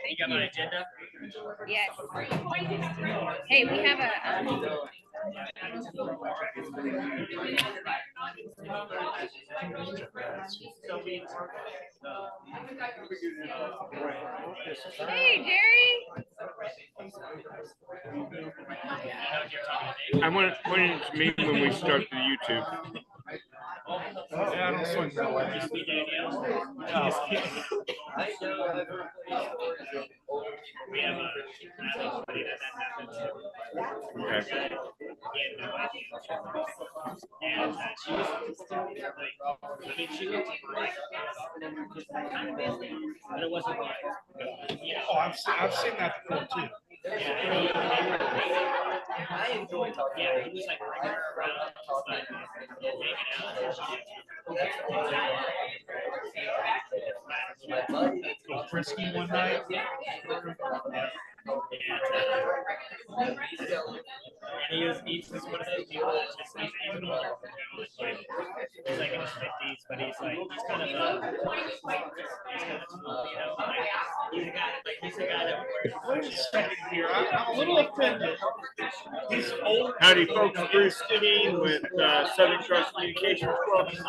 You got my agenda? Yes. Hey, we have a. Hey, Jerry. I want it to me when we start the YouTube. Yeah, I don't swing that way. Okay. But it wasn't like, Oh, I've seen that before too. I enjoy talking. Yeah, he was like bringing her around, just like hanging out. Let's go frisky one night. And he's just one of those people that just he's even older. He's like in his 50s, but he's kind of cool, you know. Like he's a guy that Wait a second here. I'm a little offended. He's old. Howdy, folks. Bruce Skinny with Southern Trust Communications. Welcome to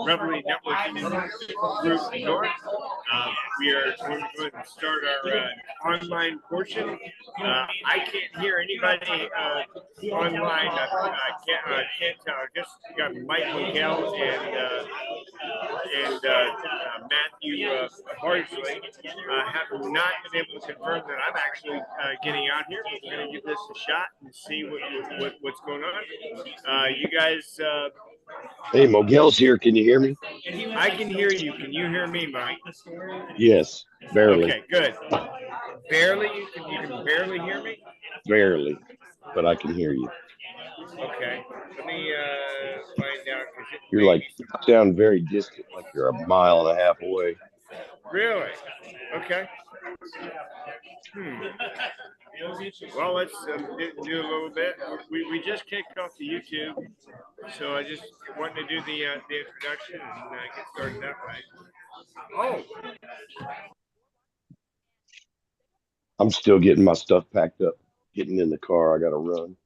Reveille Networking Group North. We are going to go ahead and start our online portion. I can't hear anybody online. I can't tell. I just got Mike McHale and Matthew Bardsley. Have not been able to confirm that I'm actually getting out here. We're going to give this a shot and see what's going on. You guys. Hey, Mogil's here. Can you hear me? I can hear you. Can you hear me, Mike? Yes, barely. Okay, good. Barely? You can barely hear me? Barely, but I can hear you. Okay. Let me find out. You're like, you sound very distant, like you're a mile and a half away. Really? Okay. Well, let's do a little bit. We just kicked off the YouTube, so I just wanted to do the introduction and get started that way. Oh. I'm still getting my stuff packed up, getting in the car. I got to run.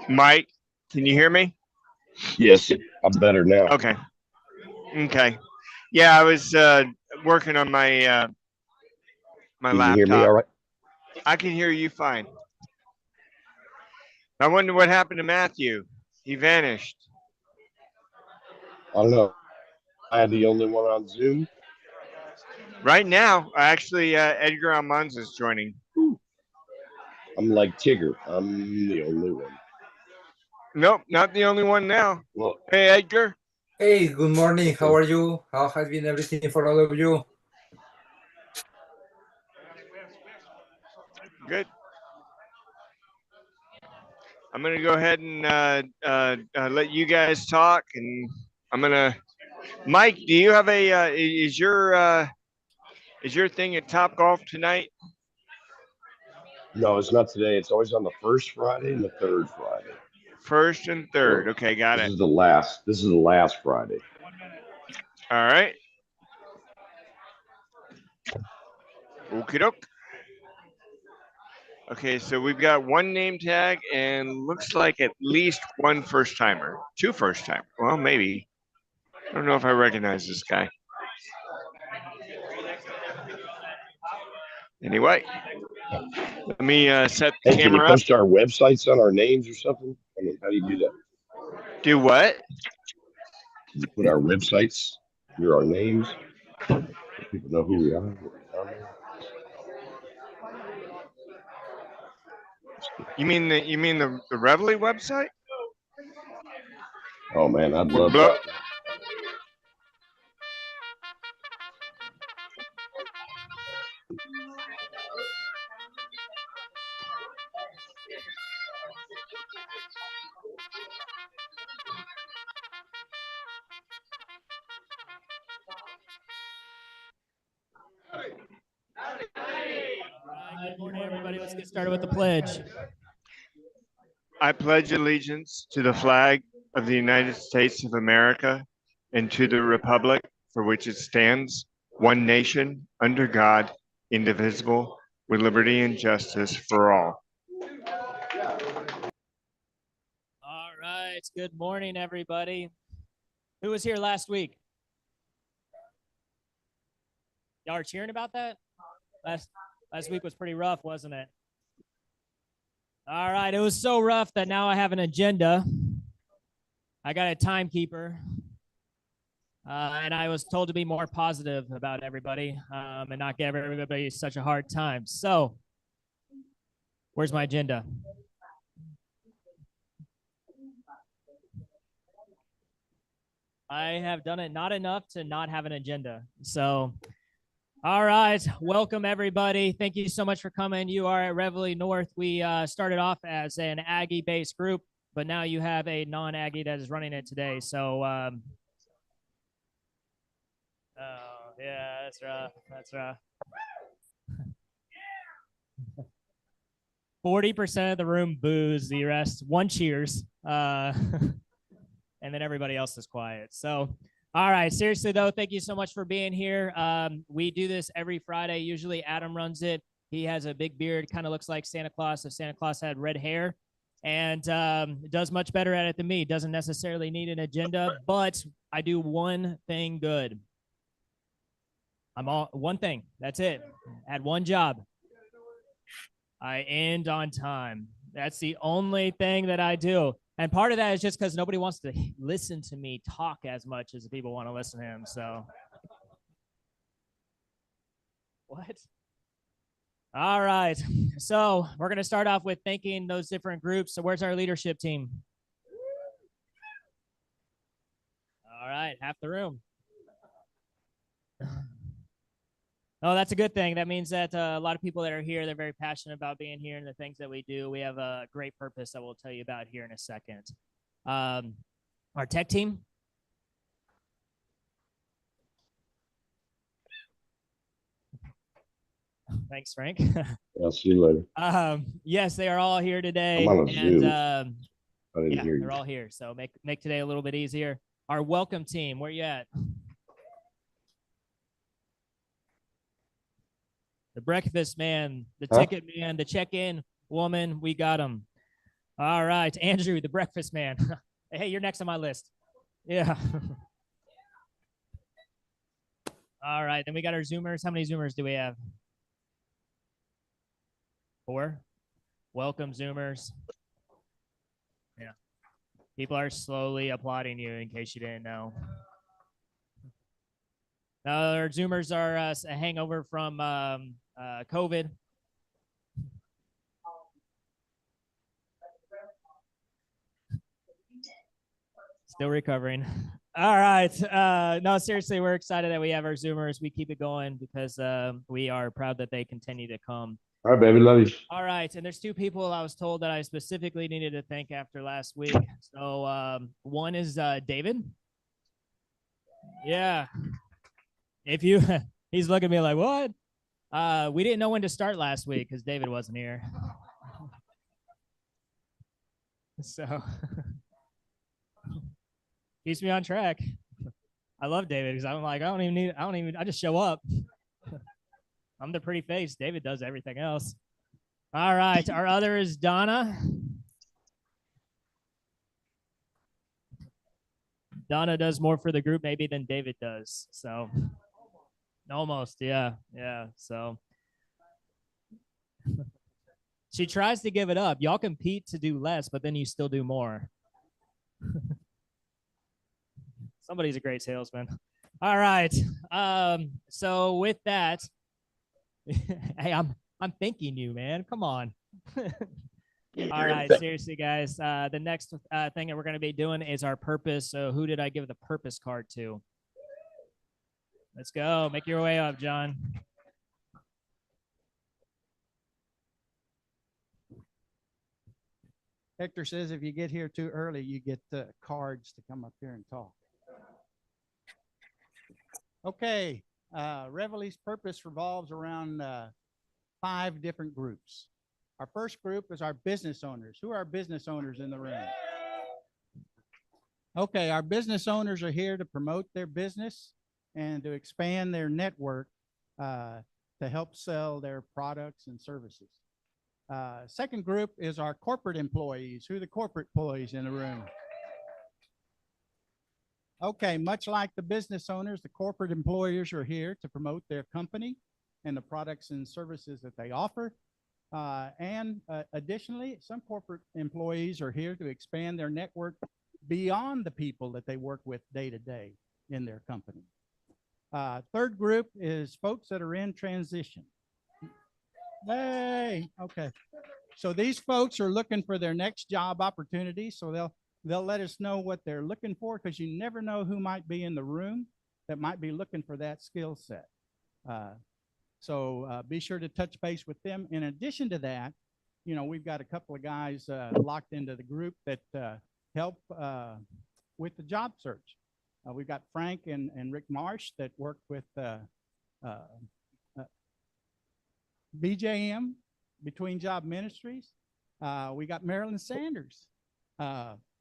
Mike, can you hear me? Yes, I'm better now. Okay. Okay. Yeah, I was working on my my Can laptop. you hear me all right? I can hear you fine. I wonder what happened to Matthew. He vanished. I don't know. I am the only one on Zoom. Right now, actually, Edgar Almanza is joining. I'm like Tigger. I'm the only one. Nope, not the only one now. Look. Hey, Edgar. Hey, good morning. How are you? How has been everything for all of you? Good. I'm gonna go ahead and let you guys talk, and I'm gonna. Mike, do you have a? Is your thing at Top Golf tonight? No, it's not today. It's always on the first Friday and the third Friday. First and third. Okay, got it. This is the last. This is the last Friday. All right. Okie doke. Okay, so we've got one name tag and looks like at least one first timer. Two first timers. Well, maybe. I don't know if I recognize this guy. Anyway, let me set the Hey, camera can you up. post our websites on our names or something? I mean, how do you do that? Do what? Can you put our websites near our names? People know who we are. What we are. You mean the Reveille website? Oh man, I'd love Blow, that. Good morning, everybody. Let's get started with the pledge. I pledge allegiance to the flag of the United States of America and to the republic for which it stands, one nation, under God, indivisible, with liberty and justice for all. All right. Good morning, everybody. Who was here last week? Y'all are cheering about that? Last week was pretty rough, wasn't it? All right. It was so rough that now I have an agenda. I got a timekeeper. And I was told to be more positive about everybody and not give everybody such a hard time. So, where's my agenda? I have done it not enough to not have an agenda. So, all right. Welcome, everybody. Thank you so much for coming. You are at Reveille North. We started off as an Aggie-based group, but now you have a non-Aggie that is running it today. So, oh, yeah, that's rough. That's rough. 40% of the room boos, the rest, one cheers. And then everybody else is quiet. So, all right, seriously though, thank you so much for being here. We do this every Friday. Usually Adam runs it. He has a big beard, kind of looks like Santa Claus if Santa Claus had red hair, and does much better at it than me. Doesn't necessarily need an agenda, but I do one thing good. One thing, that's it. Had one job. I end on time. That's the only thing that I do. And part of that is just because nobody wants to listen to me talk as much as people want to listen to him. So, what? All right. So we're going to start off with thanking those different groups. So where's our leadership team? All right. Half the room. Oh, that's a good thing. That means that a lot of people that are here, they're very passionate about being here and the things that we do. We have a great purpose that we'll tell you about here in a second. Our tech team. Thanks, Frank. I'll see you later. Yes, they are all here today. I'm on a and Zoom. I didn't yeah, hear you. they're all here. So make today a little bit easier. Our welcome team, where you at? The breakfast man, the ticket man, the check-in woman, we got them. All right, Andrew, the breakfast man. Hey, you're next on my list. Yeah. All right, then we got our Zoomers. How many Zoomers do we have? 4. Welcome, Zoomers. Yeah. People are slowly applauding you in case you didn't know. Our Zoomers are a hangover from COVID. Still recovering. All right. No, seriously, we're excited that we have our Zoomers. We keep it going because we are proud that they continue to come. All right, baby. Love you. All right. And there's 2 people I was told that I specifically needed to thank after last week. So one is David. Yeah. If you, he's looking at me like, what? We didn't know when to start last week because David wasn't here. So keeps me on track. I love David because I'm like, I just show up. I'm the pretty face. David does everything else. All right. Our other is Donna. Donna does more for the group maybe than David does. So almost. Yeah. Yeah. So she tries to give it up. Y'all compete to do less, but then you still do more. Somebody's a great salesman. All right. So with that, hey, I'm thanking you, man. Come on. All right, seriously, guys. The next thing that we're going to be doing is our purpose. So, who did I give the purpose card to? Let's go. Make your way up, John. Hector says if you get here too early, you get cards to come up here and talk. Okay, Reveille's purpose revolves around 5 different groups. Our first group is our business owners. Who are our business owners in the room? Okay, our business owners are here to promote their business and to expand their network to help sell their products and services. Second group is our corporate employees. Who are the corporate employees in the room? Okay, much like the business owners, the corporate employers are here to promote their company and the products and services that they offer. Additionally, some corporate employees are here to expand their network beyond the people that they work with day to day in their company. Third group is folks that are in transition. Hey, okay. So these folks are looking for their next job opportunity. So they'll let us know what they're looking for, because you never know who might be in the room that might be looking for that skill set. So be sure to touch base with them. In addition to that, you know, we've got a couple of guys locked into the group that help with the job search. We've got Frank and Rick Marsh that work with BJM, Between Job Ministries. We got Marilyn Sanders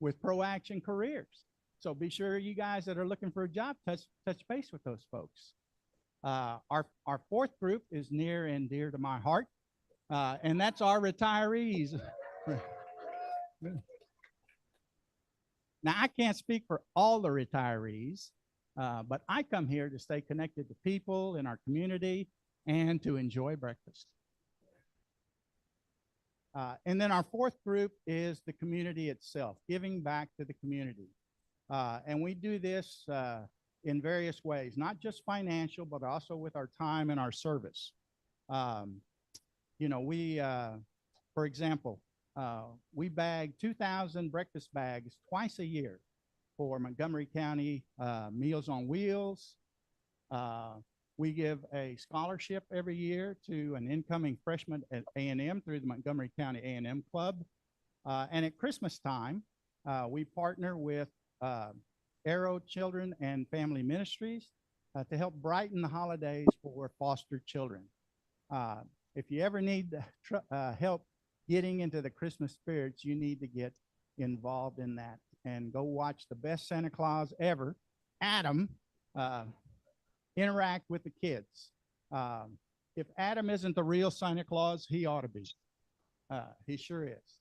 with Pro Action Careers. So be sure you guys that are looking for a job, touch base with those folks. Our fourth group is near and dear to my heart, and that's our retirees. Now, I can't speak for all the retirees, but I come here to stay connected to people in our community and to enjoy breakfast. And then our fourth group is the community itself, giving back to the community. And we do this in various ways, not just financial, but also with our time and our service. You know, we, for example, we bag 2,000 breakfast bags twice a year for Montgomery County Meals on Wheels. We give a scholarship every year to an incoming freshman at A&M through the Montgomery County A&M Club. And at Christmas time, we partner with Arrow Children and Family Ministries to help brighten the holidays for foster children. If you ever need help getting into the Christmas spirits, you need to get involved in that and go watch the best Santa Claus ever, Adam, interact with the kids. If Adam isn't the real Santa Claus, he ought to be. He sure is.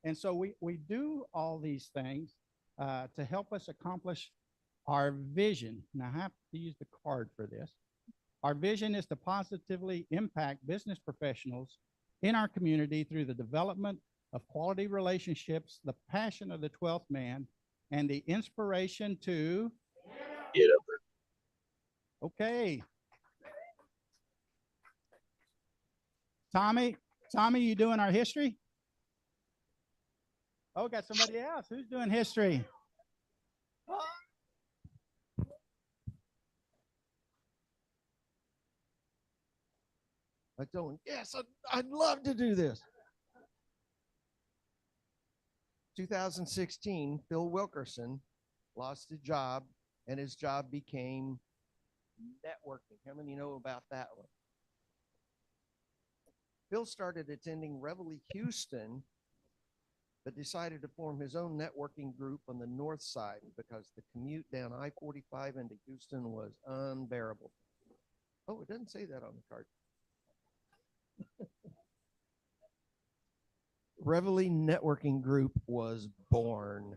And so we do all these things to help us accomplish our vision. Now, I have to use the card for this. Our vision is to positively impact business professionals in our community through the development of quality relationships, the passion of the 12th man, and the inspiration to get over. Okay. Tommy, you doing our history? Oh, got somebody else. Who's doing history? I told him, yes, I'd love to do this. 2016, Phil Wilkerson lost his job, and his job became networking. How many know about that one? Phil started attending Reveille Houston, but decided to form his own networking group on the north side because the commute down I-45 into Houston was unbearable. Oh, it doesn't say that on the card. Reveille Networking Group was born.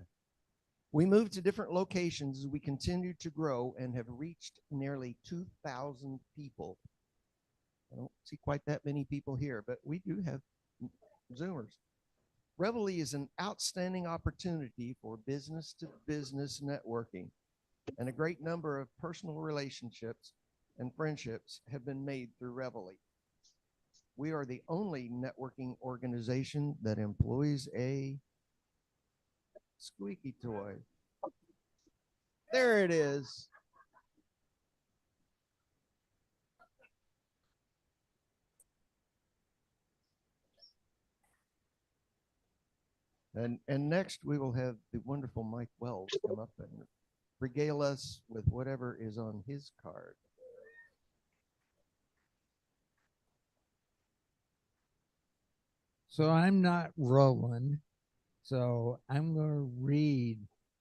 We moved to different locations as we continued to grow and have reached nearly 2,000 people. I don't see quite that many people here, but we do have Zoomers. Reveille is an outstanding opportunity for business-to-business networking. and a great number of personal relationships and friendships have been made through Reveille. We are the only networking organization that employs a squeaky toy. There it is. And next we will have the wonderful Mike Wells come up and regale us with whatever is on his card. So I'm not rolling. So I'm going to read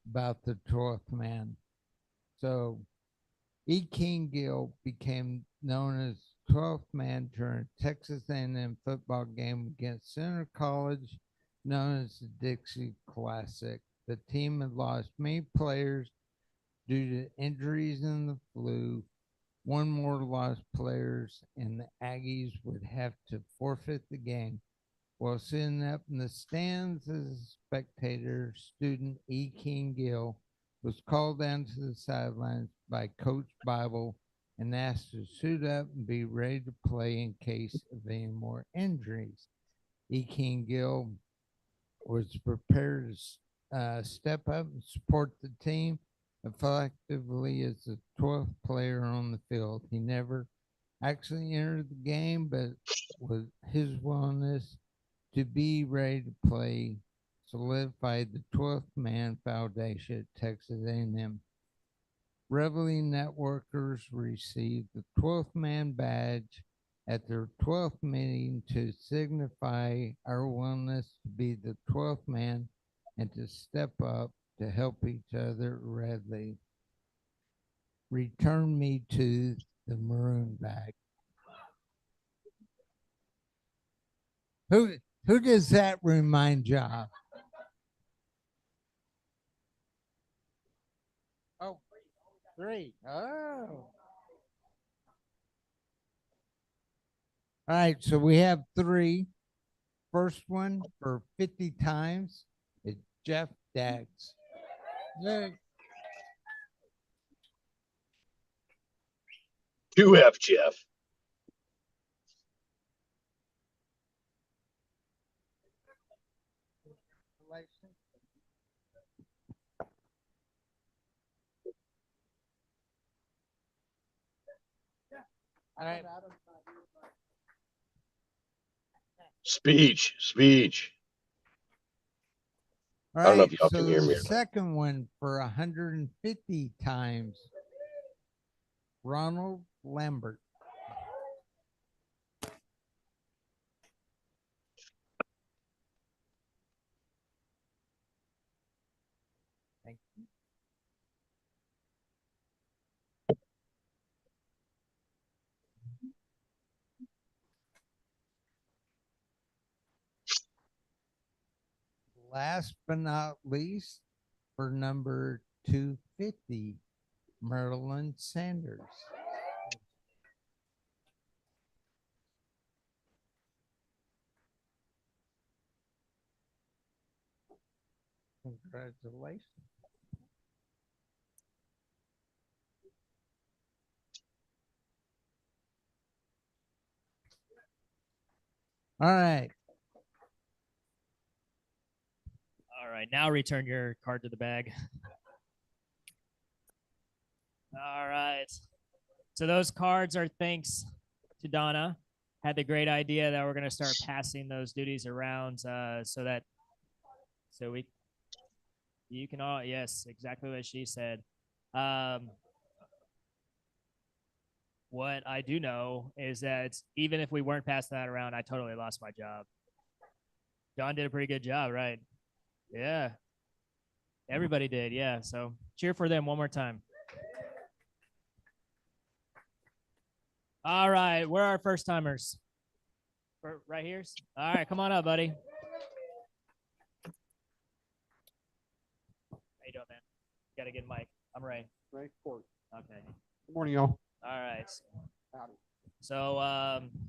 about the 12th man. So E. King Gill became known as 12th man during Texas A&M football game against Center College, known as the Dixie Classic. The team had lost many players due to injuries and the flu. One more lost players, and the Aggies would have to forfeit the game. While sitting up in the stands as a spectator, student E. King Gill was called down to the sidelines by Coach Bible and asked to suit up and be ready to play in case of any more injuries. E. King Gill was prepared to step up and support the team effectively as the 12th player on the field. He never actually entered the game, but with his willingness to be ready to play solidified the 12th man foundation at Texas A&M. Reveille networkers received the 12th man badge at their 12th meeting to signify our willingness to be the 12th man and to step up to help each other. Reveille returned me to the maroon bag. Who does that remind you of? Oh, three. Oh. All right, so we have three. First one for 50 times is Jeff Daggs. Look. 2F, Jeff. All right. Speech. All I don't know right, if y'all so can hear the me or not. second one for 150 times, Ronald Lambert. Thank you. Last but not least, for number 250, Marilyn Sanders. Congratulations. All right. All right, now return your card to the bag. All right. So those cards are thanks to Donna. Had the great idea that we're going to start passing those duties around so you can all, yes, exactly what she said. What I do know is that even if we weren't passing that around, I totally lost my job. John did a pretty good job, right? Yeah. Everybody did, yeah. So cheer for them one more time. All right, where are our first timers? Right here? All right, come on up, buddy. How you doing, man? Got to get a mic. I'm Ray. Ray Ford. Okay. Good morning, y'all. All right. Howdy. So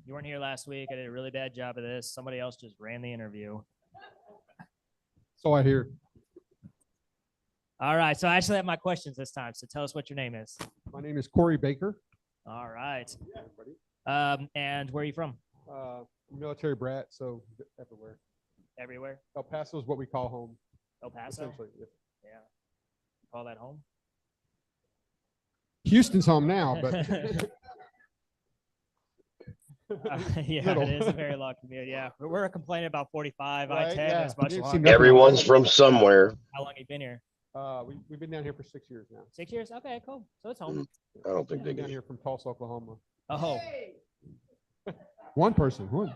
you weren't here last week. I did a really bad job of this. Somebody else just ran the interview. So I hear. All right. So I actually have my questions this time. So tell us what your name is. My name is Corey Baker. All right. And where are you from? Military brat, so everywhere. Everywhere. El Paso is what we call home. El Paso. Essentially, yeah. Yeah. Call that home. Houston's home now, but Yeah, Little. it is a very long commute. Yeah, we're complaining about 45, Right, I-10. yeah. It's much You've seen longer. nothing Everyone's from somewhere. How long have you been here? we've been down here for 6 years now. 6 years? Okay, cool. So it's home. I don't think they Down can. here from Tulsa, Oklahoma. Oh, One person. One.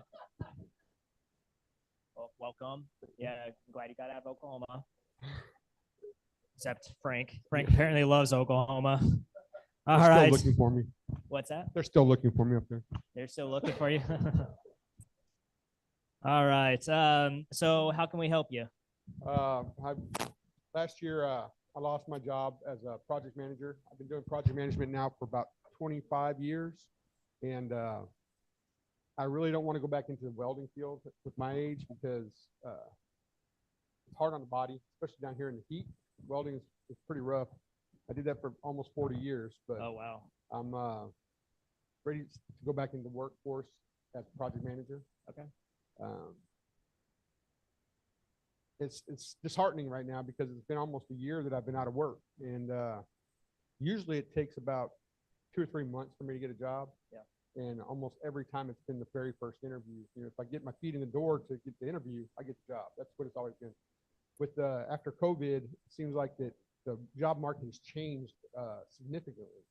well, welcome. Yeah, I'm glad you got out of Oklahoma. Except Frank. Frank apparently loves Oklahoma. All They're right. still looking for me. What's that? They're still looking for me up there. They're still looking for you. All right. So how can we help you? Last year, I lost my job as a project manager. I've been doing project management now for about 25 years. And I really don't want to go back into the welding field with my age because it's hard on the body, especially down here in the heat. Welding is pretty rough. I did that for almost 40 years, but Oh, wow. I'm ready to go back into the workforce as a project manager. Okay. It's disheartening right now because it's been almost a year that I've been out of work, and usually it takes about 2 or 3 months for me to get a job. Yeah. And almost every time it's been the very first interview. You know, if I get my feet in the door to get the interview, I get the job. That's what it's always been. With after COVID, it seems like that the job market has changed significantly,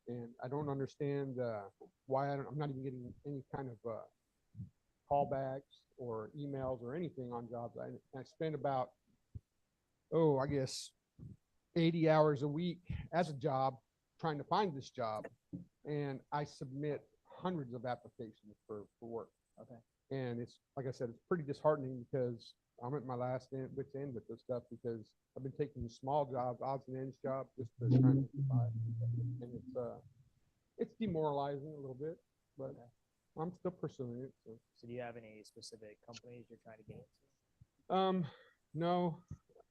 and I don't understand why I'm not even getting any kind of callbacks or emails or anything on jobs. I spend about, I guess 80 hours a week as a job trying to find this job, and I submit hundreds of applications for work. Okay. And it's, like I said, it's pretty disheartening because I'm at my last wit's end with this stuff because I've been taking small jobs, odds and ends jobs, just to try and survive. And it's demoralizing a little bit, but I'm still pursuing it. So do you have any specific companies you're trying to get into? No,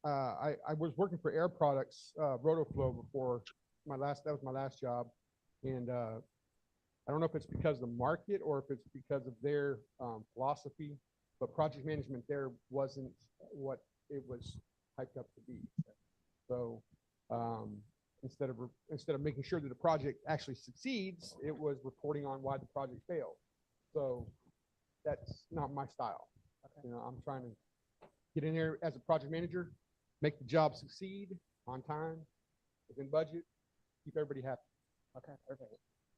I was working for Air Products, Rotoflow before that was my last job. And I don't know if it's because of the market or if it's because of their philosophy, but project management there wasn't what it was hyped up to be. So instead of making sure that the project actually succeeds, it was reporting on why the project failed. So that's not my style. Okay. You know, I'm trying to get in there as a project manager, make the job succeed on time, within budget, keep everybody happy. Okay, perfect.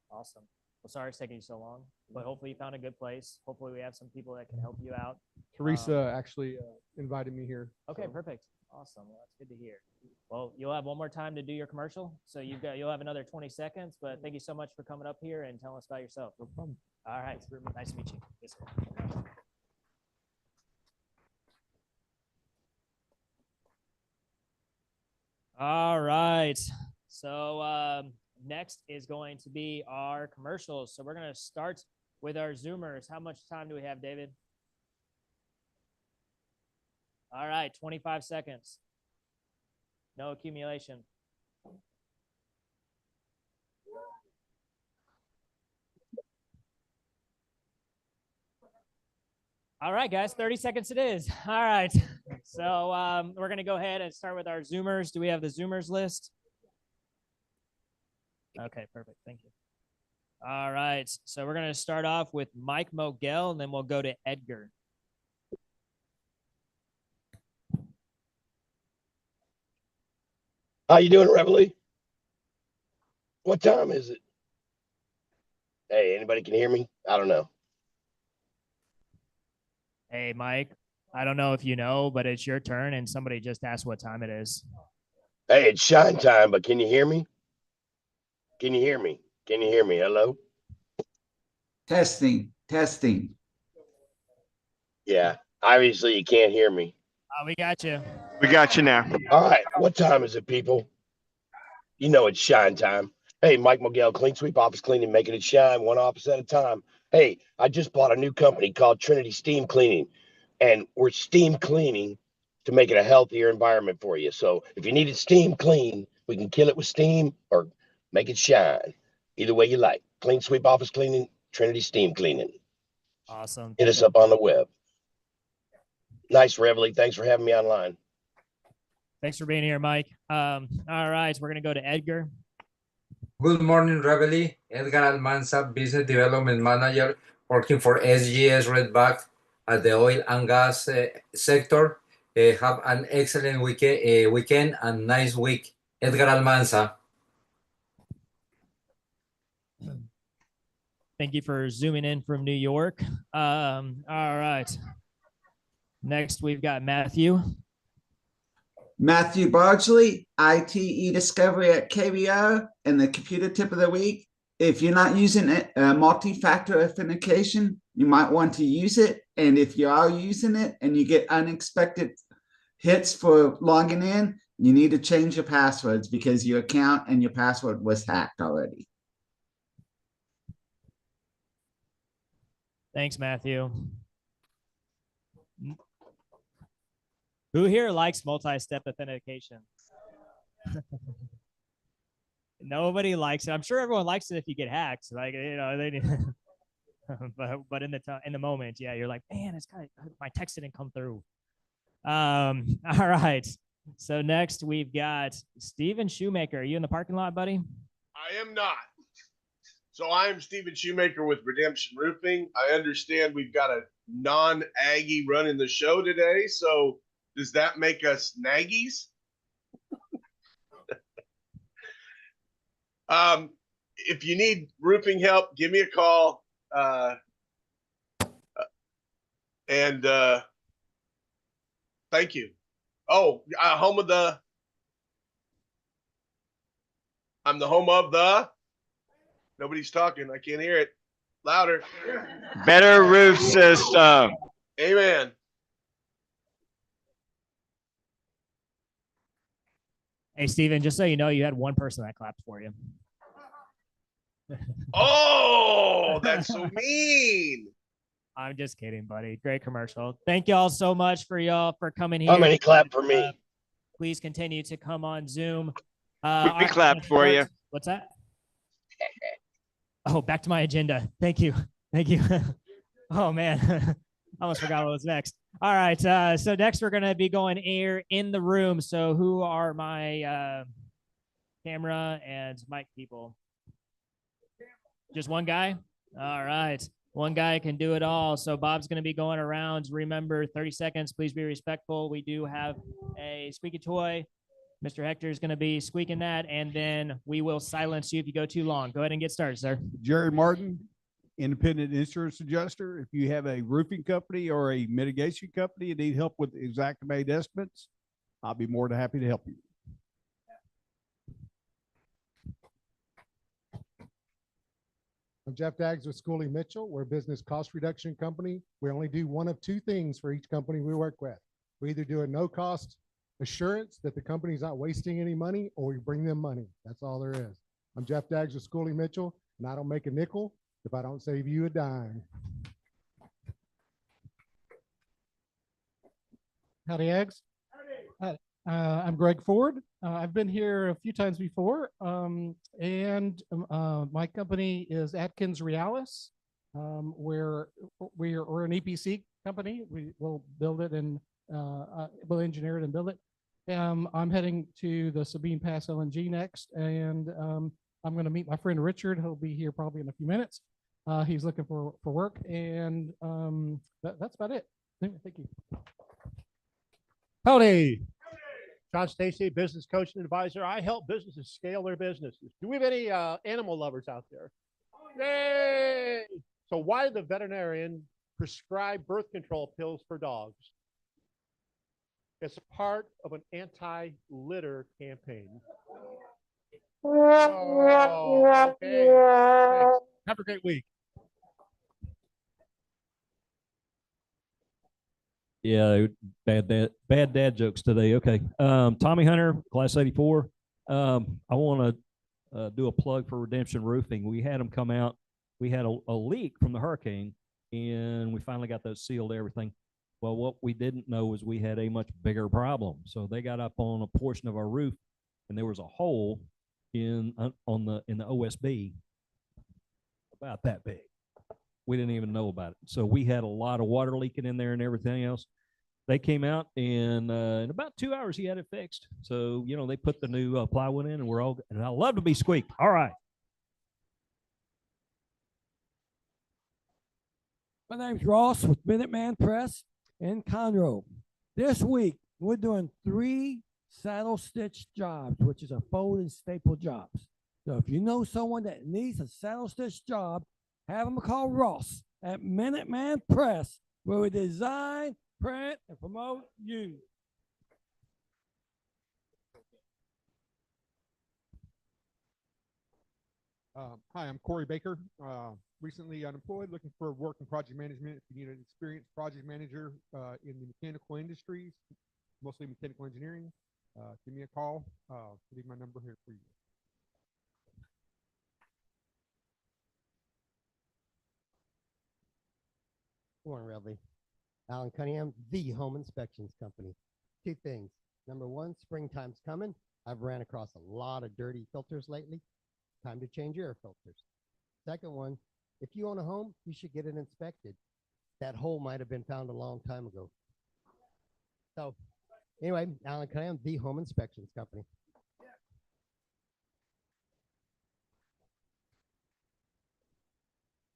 Awesome. Well, sorry it's taking you so long, but hopefully you found a good place. Hopefully we have some people that can help you out. Teresa actually invited me here. Okay, so. Perfect. Awesome. Well, that's good to hear. Well, you'll have one more time to do your commercial. So you'll have another 20 seconds, but thank you so much for coming up here and telling us about yourself. No problem. All right. Nice to meet you. Yes, sir. All right. So next is going to be our commercials. So we're going to start with our Zoomers. How much time do we have, David? All right, 25 seconds. No accumulation. All right, guys, 30 seconds it is. All right. So we're going to go ahead and start with our Zoomers. Do we have the Zoomers list? Okay, perfect. Thank you. All right. So we're going to start off with Mike Mogel, and then we'll go to Edgar. How you doing, Reveille? What time is it? Hey, anybody can hear me? I don't know. Hey, Mike. I don't know if you know, but it's your turn, and somebody just asked what time it is. Hey, it's shine time, but can you hear me? Can you hear me? Can you hear me? Hello? Testing. Yeah, obviously you can't hear me. We got you. We got you now. All right, what time is it, people? You know it's shine time. Hey, Mike Mogel, Clean Sweep Office Cleaning, making it shine one office at a time. Hey, I just bought a new company called Trinity Steam Cleaning, and we're steam cleaning to make it a healthier environment for you. So if you need it steam clean, we can kill it with steam or make it shine. Either way you like. Clean sweep office cleaning, Trinity steam cleaning. Awesome. Hit us up on the web. Nice, Reveille. Thanks for having me online. Thanks for being here, Mike. All right, we're gonna go to Edgar. Good morning, Reveille. Edgar Almanza, Business Development Manager, working for SGS Redback at the oil and gas sector. Have an excellent weekend and nice week. Edgar Almanza. Thank you for zooming in from New York. All right. Next, we've got Matthew. Matthew Bardsley, ITE Discovery at KBO, and the computer tip of the week. If you're not using it, multi-factor authentication, you might want to use it. And if you are using it and you get unexpected hits for logging in, you need to change your passwords because your account and your password was hacked already. Thanks, Matthew. Who here likes multi-step authentication? Nobody likes it. I'm sure everyone likes it if you get hacked. Like, you know, they but in the moment, yeah, you're like, man, it's kind of, my text didn't come through. All right. So next we've got Steven Shoemaker. Are you in the parking lot, buddy? I am not. So I am Steven Shoemaker with Redemption Roofing. I understand we've got a non-Aggie running the show today. So does that make us Naggies? If you need roofing help, give me a call. Thank you. Oh, I'm the home of the. Nobody's talking. I can't hear it. Louder. Better Roof System. Amen. Hey, Steven, just so you know, you had one person that clapped for you. Oh, that's so mean. I'm just kidding, buddy. Great commercial. Thank y'all so much for coming here. How many clap for me? Please continue to come on Zoom. We clapped for you. What's that? Oh, back to my agenda. Thank you. Thank you. Oh, man. I almost forgot what was next. All right. So next we're going to be going air in the room. So who are my camera and mic people? Just one guy? All right. One guy can do it all. So Bob's going to be going around. Remember, 30 seconds. Please be respectful. We do have a squeaky toy. Mr. Hector is going to be squeaking that, and then we will silence you if you go too long. Go ahead and get started, sir. Jerry Martin, independent insurance adjuster. If you have a roofing company or a mitigation company and need help with exact-made estimates, I'll be more than happy to help you. I'm Jeff Daggs with Schooley Mitchell. We're a business cost reduction company. We only do one of two things for each company we work with. We either do a no-cost assurance that the company's not wasting any money, or we bring them money. That's all there is. I'm Jeff Daggs with Schooley Mitchell, and I don't make a nickel if I don't save you a dime. Howdy, Eggs. I'm Greg Ford. I've been here a few times before, and my company is Atkins Realis. We're an EPC company. We will build it and we'll engineer it and build it. I'm heading to the Sabine Pass LNG next, and I'm going to meet my friend Richard. He'll be here probably in a few minutes. He's looking for work, and that's about it. Thank you. Howdy. John Stacy, business coach and advisor. I help businesses scale their businesses. Do we have any animal lovers out there? Yay! So why did the veterinarian prescribe birth control pills for dogs? It's part of an anti-litter campaign. Oh, okay. Thanks. Have a great week. Yeah, bad dad jokes today. Okay. Tommy Hunter, class 84. I want to do a plug for Redemption Roofing. We had them come out. We had a leak from the hurricane, and we finally got those sealed, everything. Well, what we didn't know was we had a much bigger problem. So they got up on a portion of our roof, and there was a hole in the OSB about that big. We didn't even know about it. So we had a lot of water leaking in there and everything else. They came out and in about 2 hours he had it fixed. So they put the new plywood in, and we're all. And I love to be squeaked. All right. My name's Ross with Minuteman Press in Conroe. This week, we're doing 3 saddle stitch jobs, which is a fold and staple jobs. So if you know someone that needs a saddle stitch job, have them call Ross at Minuteman Press, where we design, print, and promote you. Hi, I'm Corey Baker. Recently unemployed, looking for work in project management. If you need an experienced project manager in the mechanical industries, mostly mechanical engineering, give me a call. Leave my number here for you. Good morning, Reveille. Alan Cunningham, the Home Inspections Company. 2 things. Number 1, springtime's coming. I've ran across a lot of dirty filters lately. Time to change your air filters. Second one, if you own a home, you should get it inspected. That hole might have been found a long time ago. So anyway, Alan Cunningham, the Home Inspections Company.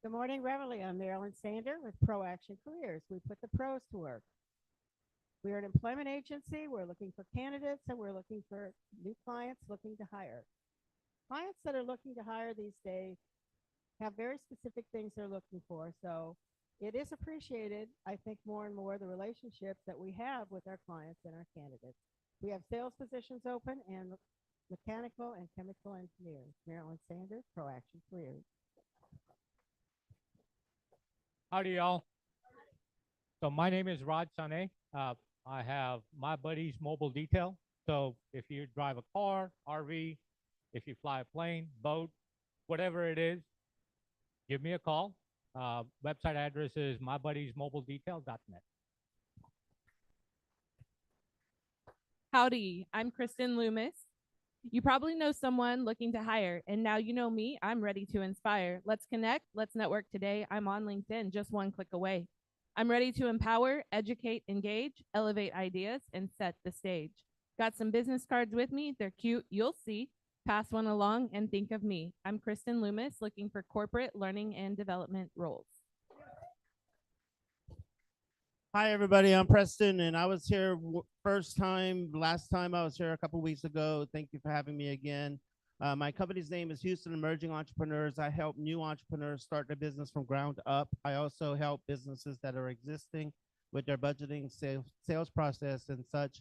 Good morning, Reveille. I'm Marilyn Sander with Pro Action Careers. We put the pros to work. We're an employment agency. We're looking for candidates, and we're looking for new clients looking to hire. Clients that are looking to hire these days have very specific things they're looking for. So it is appreciated, I think, more and more, the relationships that we have with our clients and our candidates. We have sales positions open and mechanical and chemical engineers. Marilyn Sanders, Pro Action Careers. Howdy, y'all. So my name is Rod Sane. I have My Buddy's Mobile Detail. So if you drive a car, RV, if you fly a plane, boat, whatever it is, give me a call. Website address is mybuddiesmobiledetail.net. Howdy, I'm Kristen Loomis. You probably know someone looking to hire, and now you know me. I'm ready to inspire. Let's connect. Let's network today. I'm on LinkedIn, just 1 click away. I'm ready to empower, educate, engage, elevate ideas, and set the stage. Got some business cards with me. They're cute. You'll see. Pass one along and think of me. I'm Kristen Loomis, looking for corporate learning and development roles. Hi, everybody. I'm Preston, and I was here last time I was here a couple weeks ago. Thank you for having me again. My company's name is Houston Emerging Entrepreneurs. I help new entrepreneurs start their business from ground up. I also help businesses that are existing with their budgeting, sales process, and such.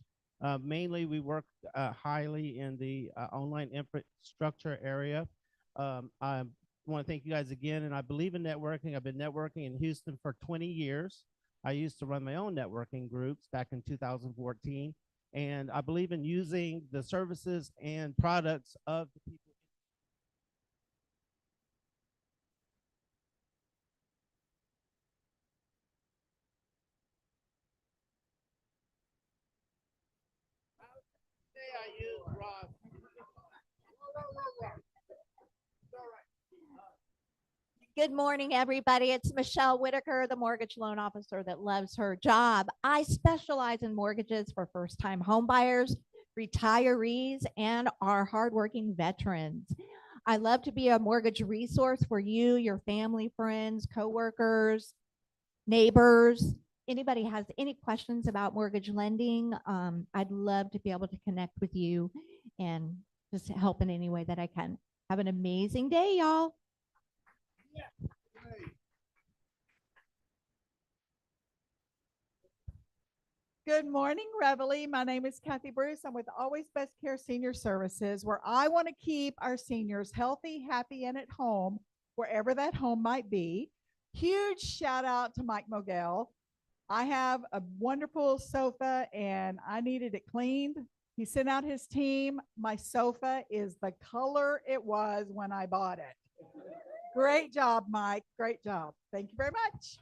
Mainly, we work highly in the online infrastructure area. I want to thank you guys again, and I believe in networking. I've been networking in Houston for 20 years. I used to run my own networking groups back in 2014, and I believe in using the services and products of the people. Today I use Ross. Good morning, everybody. It's Michelle Whitaker, the mortgage loan officer that loves her job. I specialize in mortgages for first-time homebuyers, retirees, and our hardworking veterans. I love to be a mortgage resource for you, your family, friends, coworkers, neighbors. Anybody has any questions about mortgage lending, I'd love to be able to connect with you and just help in any way that I can. Have an amazing day, y'all. Good morning, Reveille. My name is Kathy Bruce. I'm with Always Best Care Senior Services, where I want to keep our seniors healthy, happy, and at home, wherever that home might be. Huge shout out to Mike Mogel. I have a wonderful sofa and I needed it cleaned. He sent out his team. My sofa is the color it was when I bought it. Great job, Mike. Great job. Thank you very much.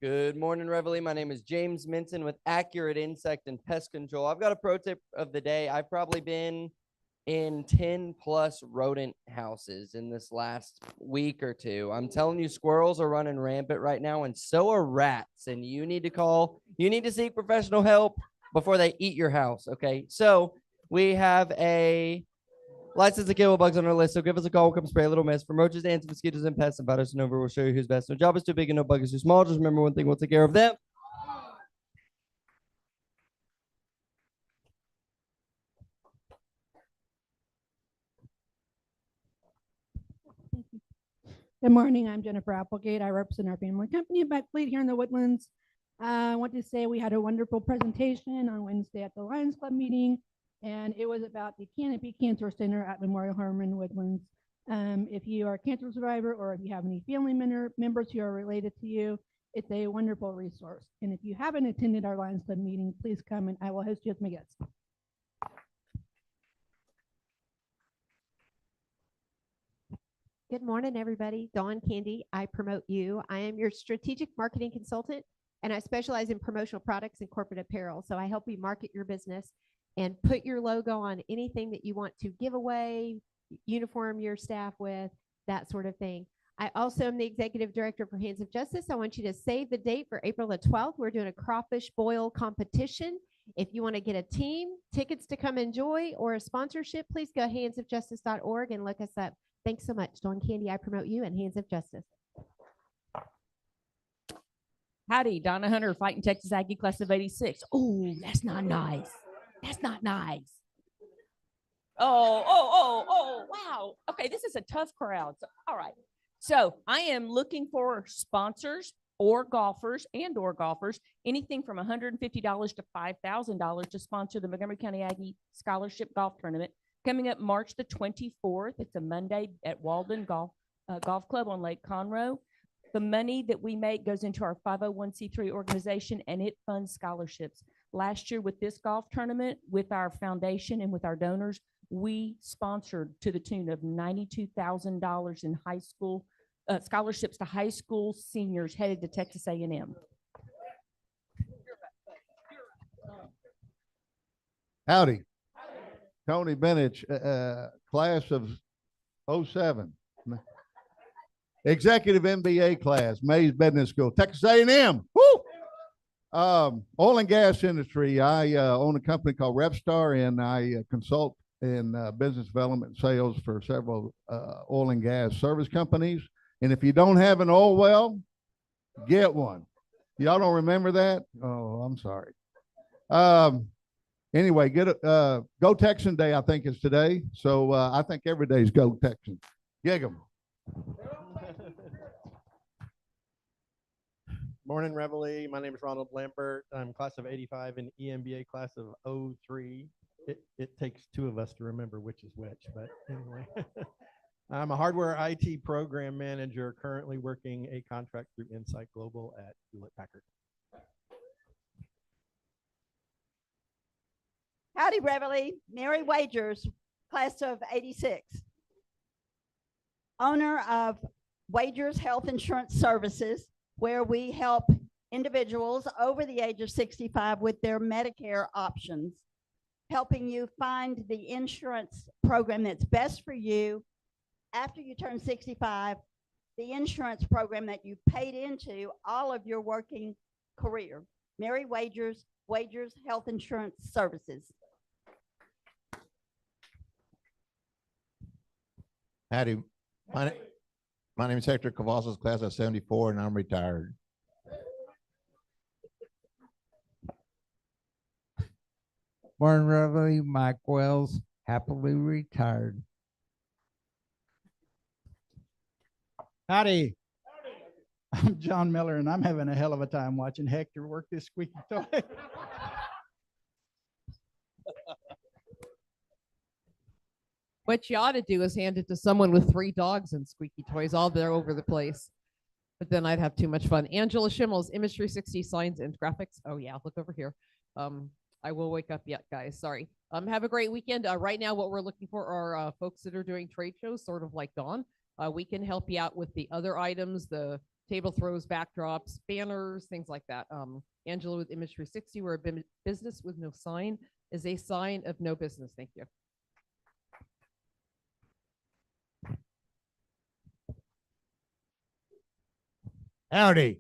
Good morning, Reveille. My name is James Minton with Accurate Insect and Pest Control. I've got a pro tip of the day. I've probably been in 10 plus rodent houses in this last week or two. I'm telling you, squirrels are running rampant right now, and so are rats. And you need to seek professional help before they eat your house. Okay. So we have a license to kill bugs on our list, so give us a call. We'll come spray a little mess for roaches, ants, mosquitoes, and pests. Invite us over. We'll show you who's best. No job is too big and no bug is too small. Just remember one thing, we'll take care of them. Good morning. I'm Jennifer Applegate. I represent our family company at Fleet here in the Woodlands. I want to say we had a wonderful presentation on Wednesday at the Lions Club meeting, and it was about the Canopy Cancer Center at Memorial Hermann Woodlands. If you are a cancer survivor or if you have any family members who are related to you, it's a wonderful resource. And if you haven't attended our Lions Club meeting, please come and I will host you as my guest. Good morning, everybody. Dawn Candy, I promote you. I am your strategic marketing consultant, and I specialize in promotional products and corporate apparel. So I help you market your business and put your logo on anything that you want to give away, uniform your staff with, that sort of thing. I also am the executive director for Hands of Justice. I want you to save the date for April the 12th. We're doing a crawfish boil competition. If you want to get a team, tickets to come enjoy, or a sponsorship, please go handsofjustice.org and look us up. Thanks so much. Dawn Candy, I promote you, and Hands of Justice. Howdy, Donna Hunter, fighting Texas Aggie class of 86. Oh, that's not nice. That's not nice. Oh, wow. Okay, this is a tough crowd. So, all right. So I am looking for sponsors or golfers, anything from $150 to $5,000 to sponsor the Montgomery County Aggie Scholarship Golf Tournament coming up March the 24th. It's a Monday at Walden Golf Club on Lake Conroe. The money that we make goes into our 501c3 organization, and it funds scholarships. Last year with this golf tournament, with our foundation and with our donors, we sponsored to the tune of $92,000 in high school scholarships to high school seniors headed to Texas A&M. Howdy. Tony Bennett, class of 07. Executive MBA class, Mays Business School, Texas A&M. Woo! Oil and gas industry. I own a company called Repstar, and I consult in business development and sales for several oil and gas service companies. And if you don't have an oil well, get one. Y'all don't remember that? Oh, I'm sorry. Anyway, Go Texan Day, I think, is today. So I think every day is Go Texan. Gig 'em. Morning, Reveille. My name is Ronald Lambert. I'm class of 85 and EMBA class of 03. It takes two of us to remember which is which, but anyway. I'm a hardware IT program manager, currently working a contract through Insight Global at Hewlett Packard. Howdy, Reveille. Mary Wagers, class of 86. Owner of Wagers Health Insurance Services, where we help individuals over the age of 65 with their Medicare options, helping you find the insurance program that's best for you after you turn 65, the insurance program that you paid into all of your working career. Mary Wagers, Wagers Health Insurance Services. Howdy. My name is Hector Cavazos, class of 74, and I'm retired. Morning, Reveille. Mike Wells, happily retired. Howdy. I'm John Miller, and I'm having a hell of a time watching Hector work this squeaky toy. What you ought to do is hand it to someone with 3 dogs and squeaky toys all there over the place. But then I'd have too much fun. Angela Schimmel's Image 360 Signs and Graphics. Oh yeah, look over here. I will wake up yet, guys. Sorry. Have a great weekend. Right now, what we're looking for are folks that are doing trade shows, sort of like Dawn. We can help you out with the other items, the table throws, backdrops, banners, things like that. Angela with Image 360, where a business with no sign is a sign of no business. Thank you. Howdy.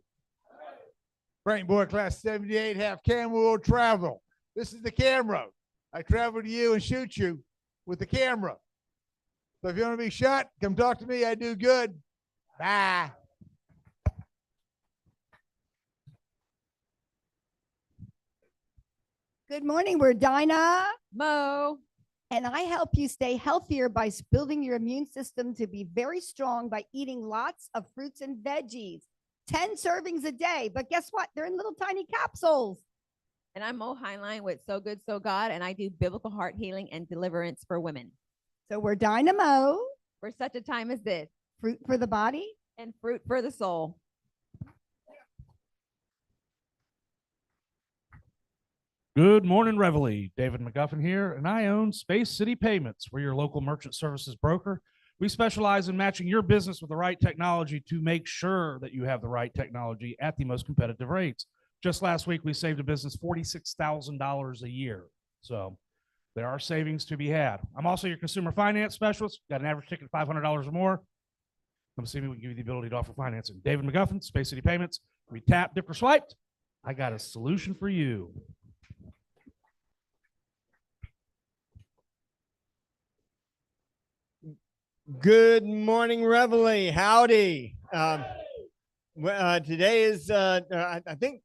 Frank Boy, class 78, half camera will travel. This is the camera. I travel to you and shoot you with the camera. So if you want to be shot, come talk to me. I do good. Bye. Good morning. We're Dinah. Mo. And I help you stay healthier by building your immune system to be very strong by eating lots of fruits and veggies. 10 servings a day. But guess what? They're in little tiny capsules. And I'm Mo Heinlein with So Good, So God, and I do biblical heart healing and deliverance for women. So we're Dynamo. For such a time as this. Fruit for the body. And fruit for the soul. Good morning, Reveille. David McGuffin here, and I own Space City Payments. We're your local merchant services broker. We specialize in matching your business with the right technology to make sure that you have the right technology at the most competitive rates. Just last week, we saved a business $46,000 a year. So there are savings to be had. I'm also your consumer finance specialist. Got an average ticket of $500 or more. Come see me. We can give you the ability to offer financing. David McGuffin, Space City Payments. We tap, dip, or swiped. I got a solution for you. Good morning, Reveille. Howdy. Today is I think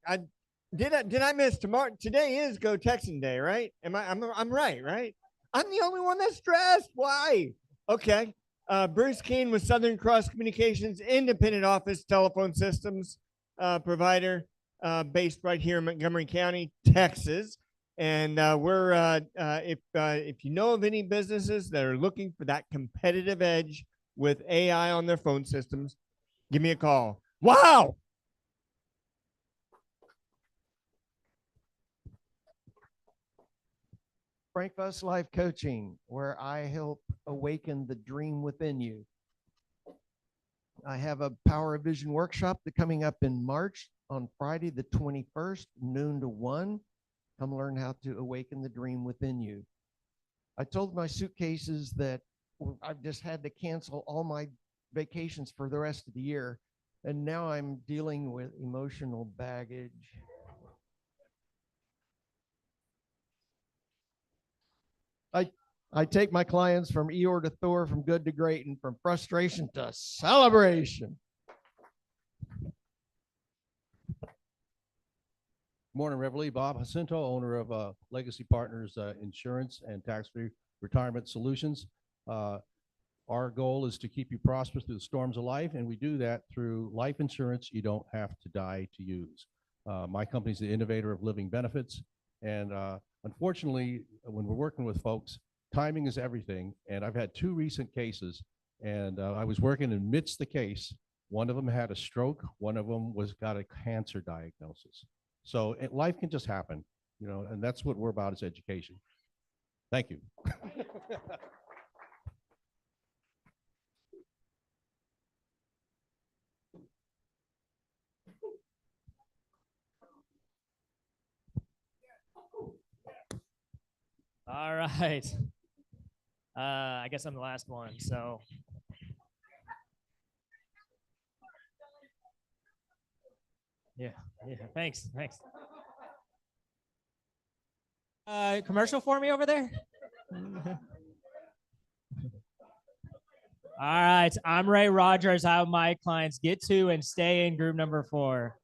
did I miss tomorrow? Today is Go Texan Day, right? I'm right, right? I'm the only one that's stressed. Why? Okay. Bruce Keene with Southern Cross Communications, independent office telephone systems provider based right here in Montgomery County, Texas. And if you know of any businesses that are looking for that competitive edge with AI on their phone systems, give me a call. Wow. Frank Fuss Life Coaching, where I help awaken the dream within you. I have a Power of Vision workshop that's coming up in March on Friday, the 21st, noon to 1. Come learn how to awaken the dream within you. I told my suitcases that I've just had to cancel all my vacations for the rest of the year. And now I'm dealing with emotional baggage. I take my clients from Eeyore to Thor, from good to great, and from frustration to celebration. Morning, Reveille. Bob Jacinto, owner of Legacy Partners Insurance and Tax-Free Retirement Solutions. Our goal is to keep you prosperous through the storms of life, and we do that through life insurance you don't have to die to use. My company's the innovator of living benefits, and unfortunately, when we're working with folks, timing is everything, and I've had 2 recent cases, and I was working amidst the case. One of them had a stroke, one of them got a cancer diagnosis. So life can just happen, you know, and that's what we're about is education. Thank you. All right. I guess I'm the last one, so. Yeah, thanks. Commercial for me over there? All right, I'm Ray Rogers. How my clients get to and stay in group number 4.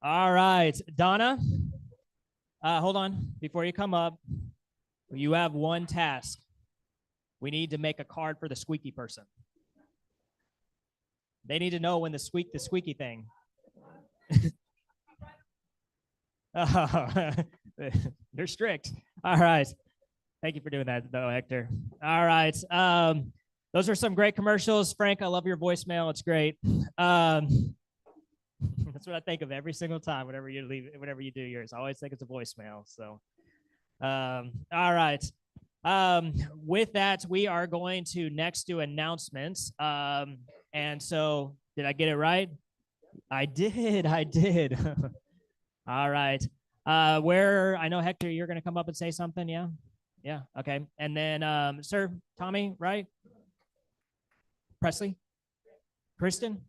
All right, Donna, hold on. Before you come up, you have one task. We need to make a card for the squeaky person. They need to know when the squeaky thing. Oh, they're strict. All right. Thank you for doing that, though, Hector. All right. Those are some great commercials. Frank, I love your voicemail. It's great. That's what I think of every single time whenever you do yours. I always think it's a voicemail. So, all right. With that, we are going to next do announcements. And so Did I get it right? I did. I did. All right. Where I know Hector, you're going to come up and say something. Yeah. Yeah. Okay. And then, Sir Tommy, right? Presley, Kristen,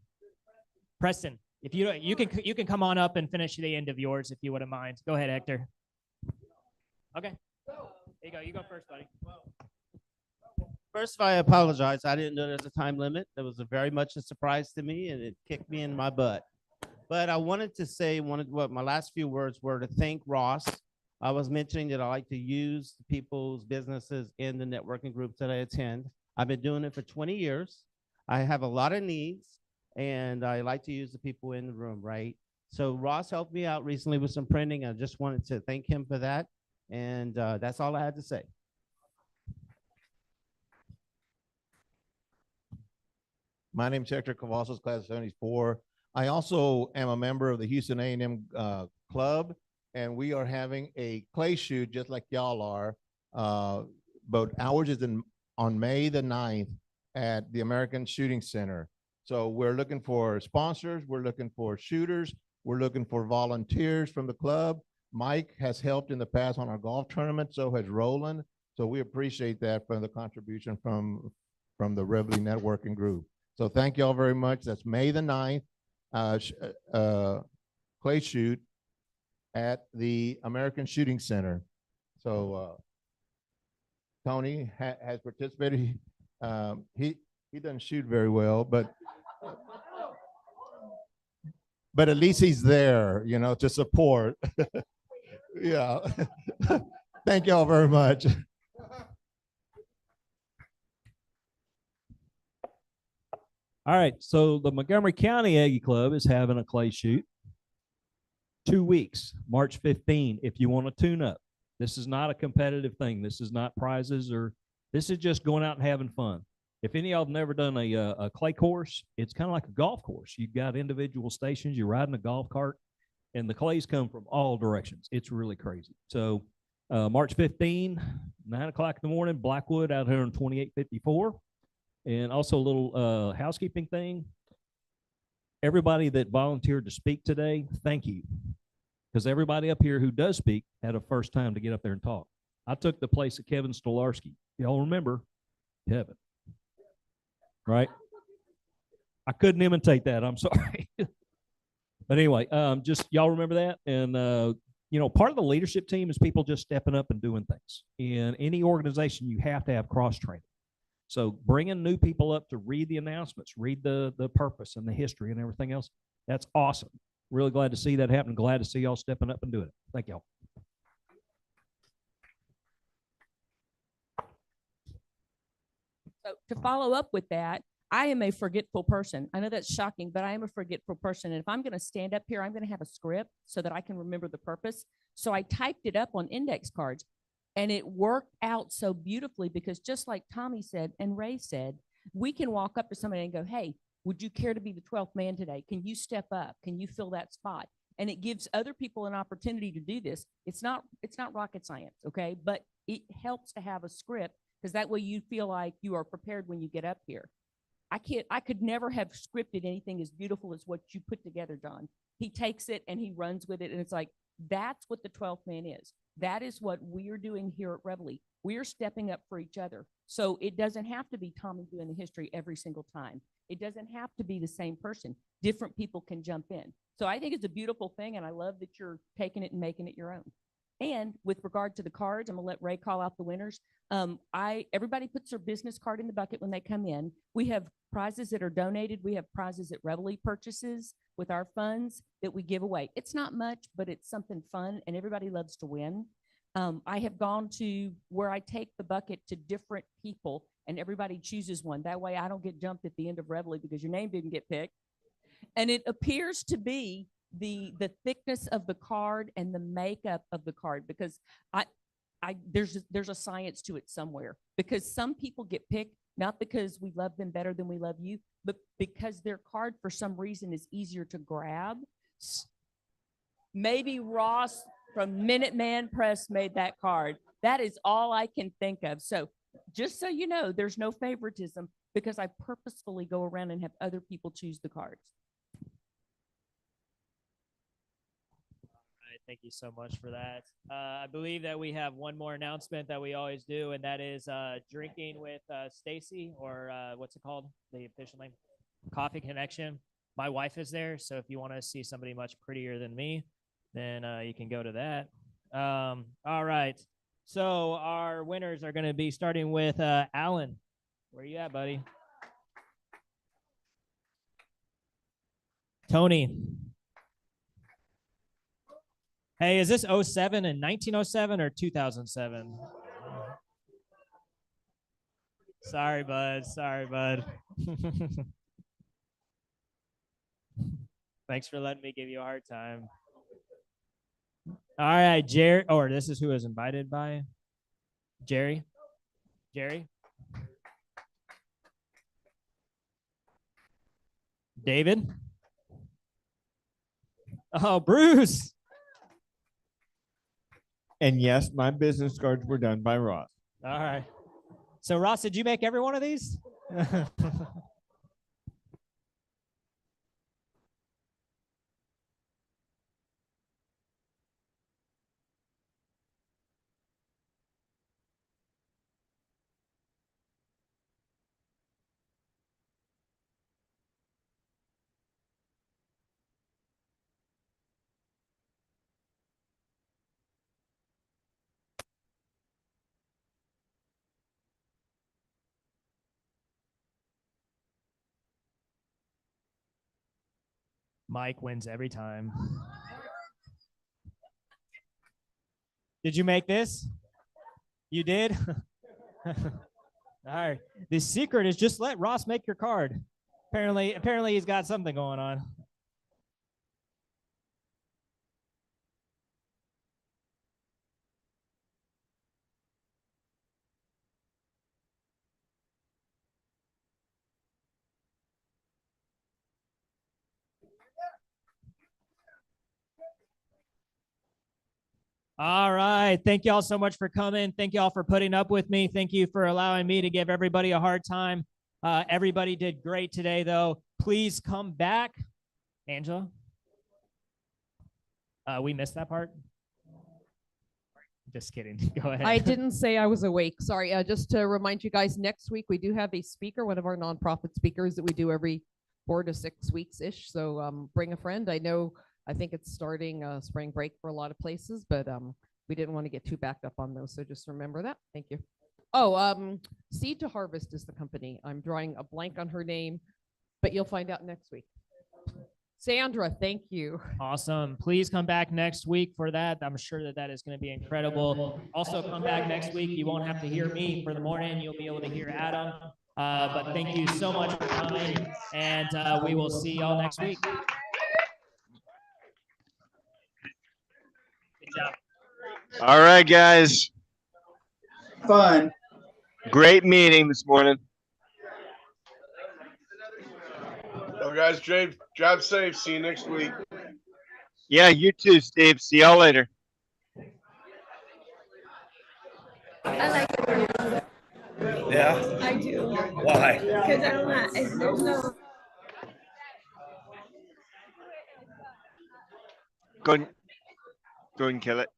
Preston. If you you can come on up and finish the end of yours if you wouldn't mind. Go ahead, Hector. Okay. There you go. You go first, buddy. First, I apologize. I didn't know there's a time limit. That was very much a surprise to me, and it kicked me in my butt. But I wanted to say what my last few words were to thank Ross. I was mentioning that I like to use people's businesses in the networking groups that I attend. I've been doing it for 20 years. I have a lot of needs, and I like to use the people in the room, right? So Ross helped me out recently with some printing. I just wanted to thank him for that. And that's all I had to say. My name is Hector Cavazos, class of 74. I also am a member of the Houston A&M club, and we are having a clay shoot just like y'all are. But ours is on May the 9th at the American Shooting Center. So we're looking for sponsors, we're looking for shooters, we're looking for volunteers from the club. Mike has helped in the past on our golf tournament, so has Roland. So we appreciate that from the contribution from the Reveille networking group. So thank you all very much. That's May the 9th, clay shoot at the American Shooting Center. So Tony has participated. He doesn't shoot very well, but at least he's there, you know, to support. Yeah. Thank you all very much. All right, so the Montgomery County Aggie Club is having a clay shoot. 2 weeks, March 15, if you want to tune up. This is not a competitive thing. This is not prizes, or this is just going out and having fun. If any of y'all have never done a clay course, it's kind of like a golf course. You've got individual stations, you're riding a golf cart, and the clays come from all directions. It's really crazy. So March 15, 9 o'clock in the morning, Blackwood out here on 2854. And also a little housekeeping thing. Everybody that volunteered to speak today, thank you. Because everybody up here who does speak had a first time to get up there and talk. I took the place of Kevin Stolarski. Y'all remember Kevin, right? I couldn't imitate that. I'm sorry. But anyway, just y'all remember that. And, you know, part of the leadership team is people just stepping up and doing things. In any organization, you have to have cross-training. So bringing new people up to read the announcements, read the purpose and the history and everything else, that's awesome. Really glad to see that happen. Glad to see y'all stepping up and doing it. Thank y'all. So to follow up with that, I am a forgetful person. I know that's shocking, but I am a forgetful person. And if I'm going to stand up here, I'm going to have a script so that I can remember the purpose. So I typed it up on index cards. And it worked out so beautifully because just like Tommy said and Ray said, we can walk up to somebody and go, hey, would you care to be the 12th man today? Can you step up? Can you fill that spot? And it gives other people an opportunity to do this. It's not rocket science, okay? But it helps to have a script because that way you feel like you are prepared when you get up here. I could never have scripted anything as beautiful as what you put together, John. He takes it and he runs with it. And it's like, that's what the 12th man is. That is what we're doing here at Reveille. We're stepping up for each other. So it doesn't have to be Tommy doing the history every single time. It doesn't have to be the same person. Different people can jump in. So I think it's a beautiful thing, and I love that you're taking it and making it your own. And with regard to the cards, I'm gonna let Ray call out the winners. Everybody puts their business card in the bucket when they come in. We have prizes that are donated. We have prizes at Reveille purchases with our funds that we give away. It's not much, but it's something fun, and everybody loves to win. I have gone to where I take the bucket to different people, and everybody chooses one. That way I don't get jumped at the end of Reveille because your name didn't get picked. And it appears to be the thickness of the card and the makeup of the card, because there's a science to it somewhere, because some people get picked not because we love them better than we love you, but because their card for some reason is easier to grab. Maybe Ross from Minuteman Press made that card. That is all I can think of. So just so you know, there's no favoritism because I purposefully go around and have other people choose the cards. All right, thank you so much for that. I believe that we have one more announcement that we always do, and that is drinking with Stacy, or what's it called? The official name? Coffee Connection. My wife is there, so if you want to see somebody much prettier than me, then you can go to that. All right. So our winners are going to be starting with Alan. Where you at, buddy? Tony. Hey, is this 07 and 1907 or 2007? Sorry, bud. Sorry, bud. Thanks for letting me give you a hard time. All right, Jerry. Or this is who is invited by Jerry. Jerry. David. Oh, Bruce. And yes, my business cards were done by Ross. All right. So Ross, did you make every one of these? Mike wins every time. Did you make this? You did? All right. The secret is just let Ross make your card. Apparently he's got something going on. All right. Thank you all so much for coming. Thank you all for putting up with me. Thank you for allowing me to give everybody a hard time. Everybody did great today, though. Please come back. Angela? We missed that part? Just kidding. Go ahead. I didn't say I was awake. Sorry. Just to remind you guys, next week we do have a speaker, one of our nonprofit speakers that we do every 4 to 6 weeks ish. So bring a friend. I think it's starting spring break for a lot of places, but we didn't want to get too backed up on those. So just remember that. Thank you. Oh, Seed to Harvest is the company. I'm drawing a blank on her name, but you'll find out next week. Sandra, thank you. Awesome. Please come back next week for that. I'm sure that that is going to be incredible. Also, come back next week. You won't have to hear me for the morning. You'll be able to hear Adam. But thank you so much for coming, and we will see y'all next week. Good job. All right, guys. Fun. Great meeting this morning. So guys, drive safe. See you next week. Yeah, you too, Steve. See y'all later. I like it. Yeah? I do. Why? Because I don't want, if there's no. Go ahead and kill it.